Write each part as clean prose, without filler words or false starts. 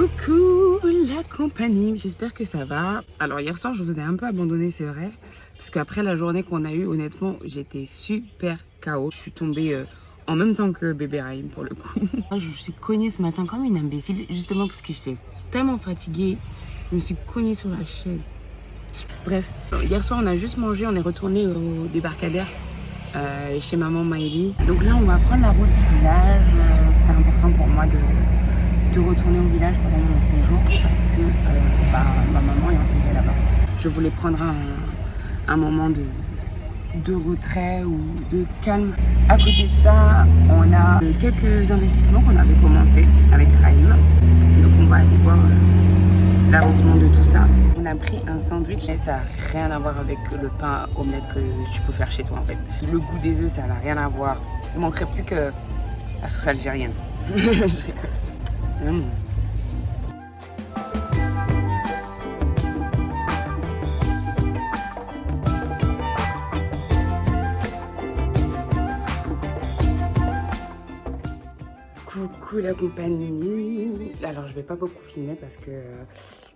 Coucou la compagnie, j'espère que ça va. Alors hier soir je vous ai un peu abandonné, c'est vrai, parce qu'après la journée qu'on a eue, honnêtement j'étais super KO. Je suis tombée en même temps que bébé Raïm pour le coup. Je me suis cognée ce matin comme une imbécile, justement parce que j'étais tellement fatiguée. Je me suis cognée sur la chaise. Bref, hier soir on a juste mangé, on est retourné au débarcadère chez maman Maëlie. Donc là on va prendre la route du village. C'était important pour moi de retourner au village pendant mon séjour parce que ma maman est enterrée là-bas. Je voulais prendre un moment de retrait ou de calme. À côté de ça, on a quelques investissements qu'on avait commencé avec Raïm. Donc on va aller voir l'avancement de tout ça. On a pris un sandwich et ça n'a rien à voir avec le pain omelette que tu peux faire chez toi en fait. Le goût des œufs, ça n'a rien à voir. Il manquerait plus que la sauce algérienne. Coucou la compagnie. Alors je vais pas beaucoup filmer parce que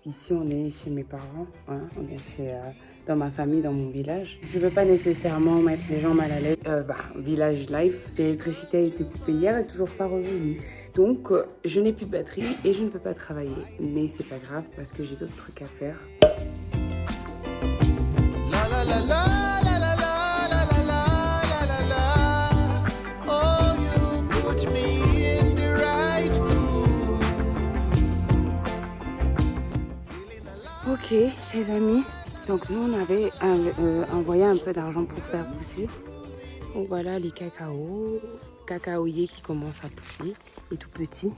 ici on est chez mes parents, hein, on est dans ma famille, dans mon village. Je veux pas nécessairement mettre les gens mal à l'aise. Village life, l'électricité a été coupée hier et toujours pas revenue. Donc je n'ai plus de batterie et je ne peux pas travailler. Mais c'est pas grave parce que j'ai d'autres trucs à faire. Ok les amis, donc nous on avait envoyé un peu d'argent pour faire pousser. Donc voilà les cacaoyers qui commencent à pousser, les tout petits.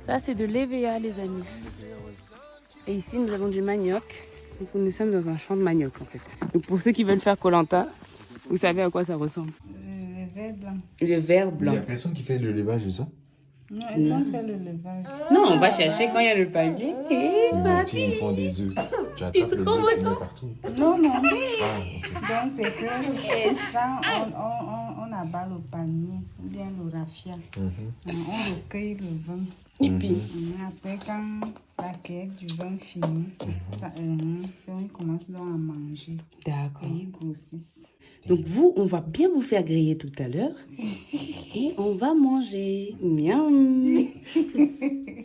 Ça c'est de l'EVA les amis. Et ici nous avons du manioc. Donc nous sommes dans un champ de manioc en fait. Donc pour ceux qui veulent faire Koh-Lanta, vous savez à quoi ça ressemble? Le verre blanc. Le verre blanc. Il n'y a personne qui fait le levage de ça? Non, ils ont fait le levage. Non, on va chercher quand il y a le papier. Ils font des œufs. Tu attrapes les œufs, tu mets partout. Non, non. Ah, ok. Donc c'est que quand on abat le palmier ou bien le raffia, on recueille le vin. Et puis, Après, quand la cueillette du vin finit, on commence donc à manger. d'accord. Et ils grossissent. Donc vous, on va bien vous faire griller tout à l'heure. Et on va manger. Miam.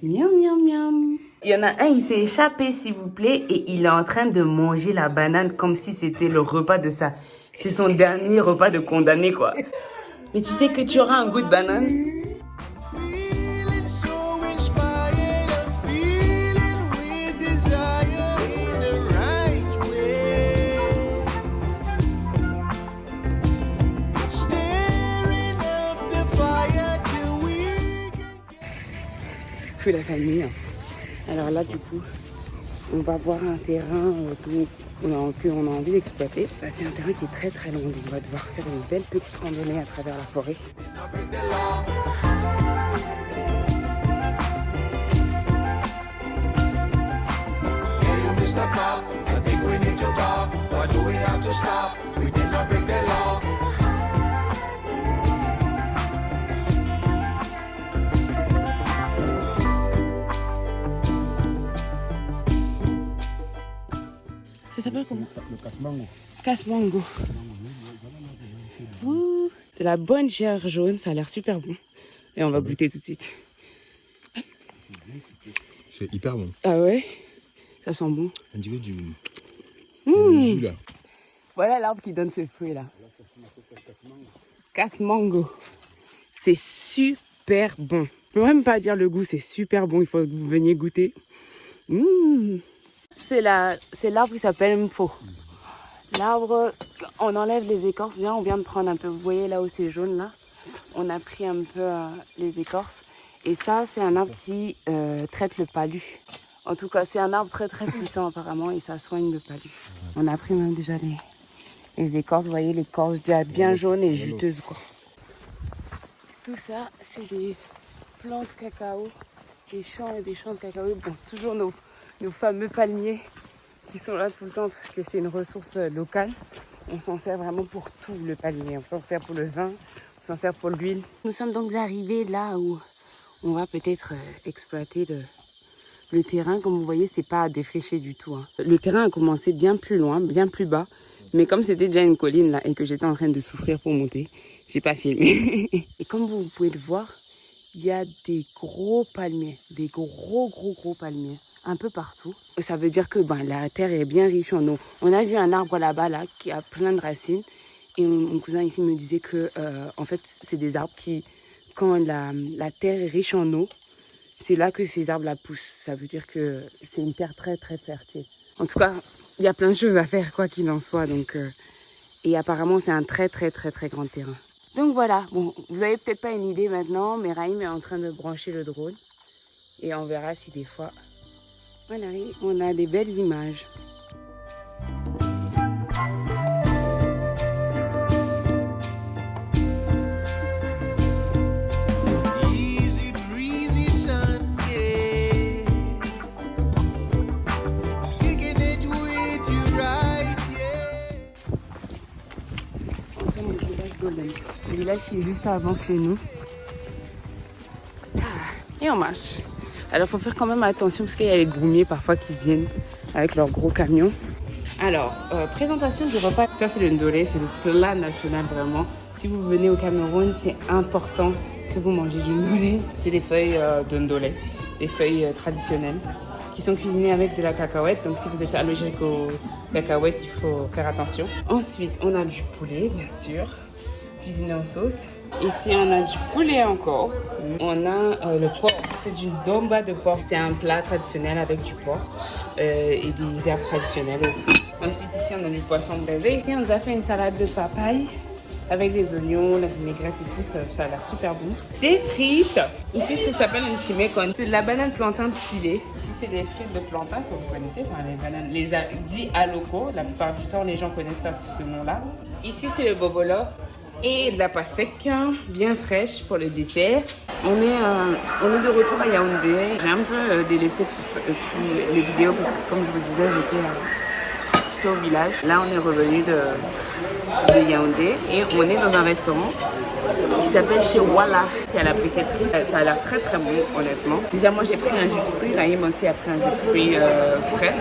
Miam, miam, miam. Il y en a un, il s'est échappé, s'il vous plaît, et il est en train de manger la banane comme si c'était le repas de ça. C'est son dernier repas de condamné, quoi. Mais tu sais que tu auras un goût de banane? La famille. Alors là du coup on va voir un terrain qu'on a envie d'exploiter. C'est un terrain qui est très très long, donc on va devoir faire une belle petite randonnée à travers la forêt. Ça s'appelle comment? Le casse-mango. Casse-mango. C'est la bonne chair jaune, ça a l'air super bon. Et on va goûter tout de suite. C'est hyper bon. Ah ouais? Ça sent bon. On dirait du Mmh. jus là. Voilà l'arbre qui donne ce fruit là. Casse-mango. C'est super bon. Je peux même pas dire le goût, c'est super bon. Il faut que vous veniez goûter. Mmh. C'est l'arbre qui s'appelle Mfo. L'arbre, on enlève les écorces, on vient de prendre un peu. Vous voyez là où c'est jaune là. On a pris un peu les écorces. Et ça, c'est un arbre qui traite le palu. En tout cas, c'est un arbre très très puissant apparemment et ça soigne le palu. On a pris même déjà les écorces. Vous voyez l'écorce déjà bien jaune et juteuse, quoi. Tout ça, c'est des plants de cacao, des champs et des champs de cacao. Bon, toujours nos fameux palmiers qui sont là tout le temps parce que c'est une ressource locale. On s'en sert vraiment pour tout, le palmier. On s'en sert pour le vin, on s'en sert pour l'huile. Nous sommes donc arrivés là où on va peut-être exploiter le terrain. Comme vous voyez, c'est pas défriché du tout, hein. Le terrain a commencé bien plus loin, bien plus bas. Mais comme c'était déjà une colline là et que j'étais en train de souffrir pour monter, j'ai pas filmé. Et comme vous pouvez le voir, il y a des gros palmiers, des gros palmiers, un peu partout. Ça veut dire que la terre est bien riche en eau. On a vu un arbre là-bas là, qui a plein de racines. Et mon cousin ici me disait que en fait, c'est des arbres qui, quand la terre est riche en eau, c'est là que ces arbres la poussent. Ça veut dire que c'est une terre très très fertile. En tout cas, il y a plein de choses à faire, quoi qu'il en soit. Donc, et apparemment, c'est un très grand terrain. Donc voilà, bon, vous avez peut-être pas une idée maintenant, mais Raïm est en train de brancher le drone. Et on verra si des fois, on a des belles images. Le village qui est juste avant chez nous. Et on marche. Alors il faut faire quand même attention parce qu'il y a les groumiers parfois qui viennent avec leurs gros camions. Alors, présentation du repas. Ça c'est le ndolé, c'est le plat national vraiment. Si vous venez au Cameroun, c'est important que vous mangez du ndolé. C'est des feuilles de ndolé, des feuilles traditionnelles qui sont cuisinées avec de la cacahuète. Donc si vous êtes allergique aux cacahuètes, il faut faire attention. Ensuite, on a du poulet, bien sûr, cuisiné en sauce. Ici, on a du poulet encore. On a le porc. C'est du domba de porc. C'est un plat traditionnel avec du porc et des herbes traditionnelles aussi. Ensuite, ici, on a du poisson braisé. Ici, on nous a fait une salade de papaye avec des oignons, la vinaigrette et tout. Ça a l'air super bon. Des frites. Ici, ça s'appelle une chimekon. C'est de la banane plantain pilée. Ici, c'est des frites de plantain que vous connaissez. Enfin, les bananes, dits aloko. La plupart du temps, les gens connaissent ça sous ce nom-là. Ici, c'est le bobolo. Et de la pastèque bien fraîche pour le dessert. On est de retour à Yaoundé. J'ai un peu délaissé toutes les vidéos parce que comme je vous le disais, j'étais au village. Là on est revenu de Yaoundé et on est dans un restaurant qui s'appelle chez Wala. C'est à la briqueterie. Ça a l'air très bon honnêtement. Déjà moi j'ai pris un jus de fruits. Raïm aussi a pris un jus de fruits frais.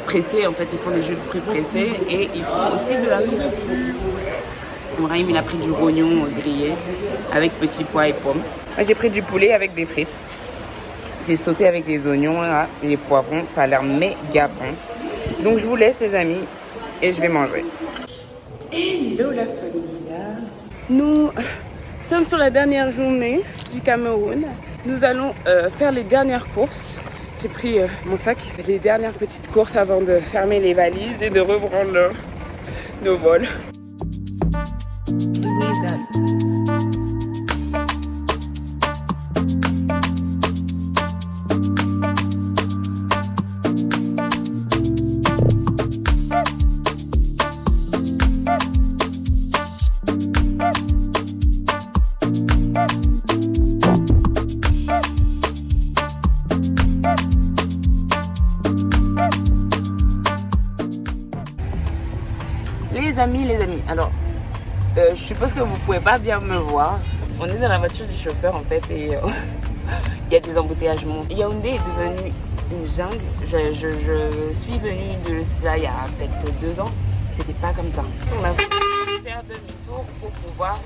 Pressés, en fait, ils font des jus de fruits pressés et ils font aussi de la nourriture. Raïm, il a pris du rognon grillé avec petits pois et pommes. Moi, j'ai pris du poulet avec des frites. C'est sauté avec des oignons là, et les poivrons. Ça a l'air méga bon. Donc, je vous laisse, les amis, et je vais manger. Hello, la famille. Nous sommes sur la dernière journée du Cameroun. Nous allons faire les dernières courses. J'ai pris mon sac, les dernières petites courses avant de fermer les valises et de reprendre nos vols. Louisa. Les amis, alors je suppose que vous pouvez pas bien me voir. On est dans la voiture du chauffeur en fait et il y a des embouteillages monstres. Yaoundé est devenu une jungle. Je suis venue de cela il y a peut-être 2 ans. C'était pas comme ça. On a voulu faire demi-tour pour pouvoir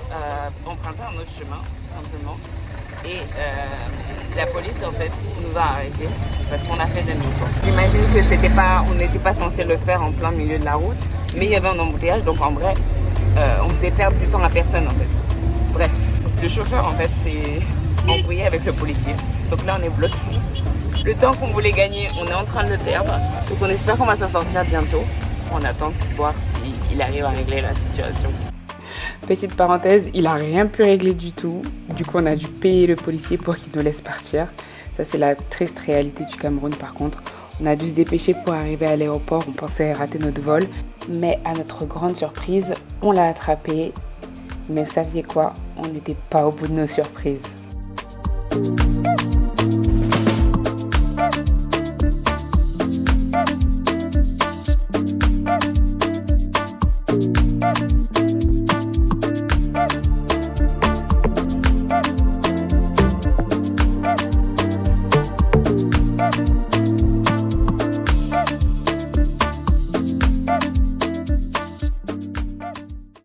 emprunter un autre chemin tout simplement. Et la police en fait nous a arrêtés parce qu'on a fait demi-tour. J'imagine que on n'était pas censé le faire en plein milieu de la route, mais il y avait un embouteillage, donc en vrai on faisait perdre du temps à personne en fait. Bref, le chauffeur en fait s'est embrouillé avec le policier, donc là on est bloqué. Le temps qu'on voulait gagner, on est en train de le perdre, donc on espère qu'on va s'en sortir bientôt. On attend de voir s'il arrive à régler la situation. Petite parenthèse, il a rien pu régler du tout. Du coup, on a dû payer le policier pour qu'il nous laisse partir. Ça, c'est la triste réalité du Cameroun par contre. On a dû se dépêcher pour arriver à l'aéroport. On pensait rater notre vol. Mais à notre grande surprise, on l'a attrapé. Mais vous saviez quoi? On n'était pas au bout de nos surprises.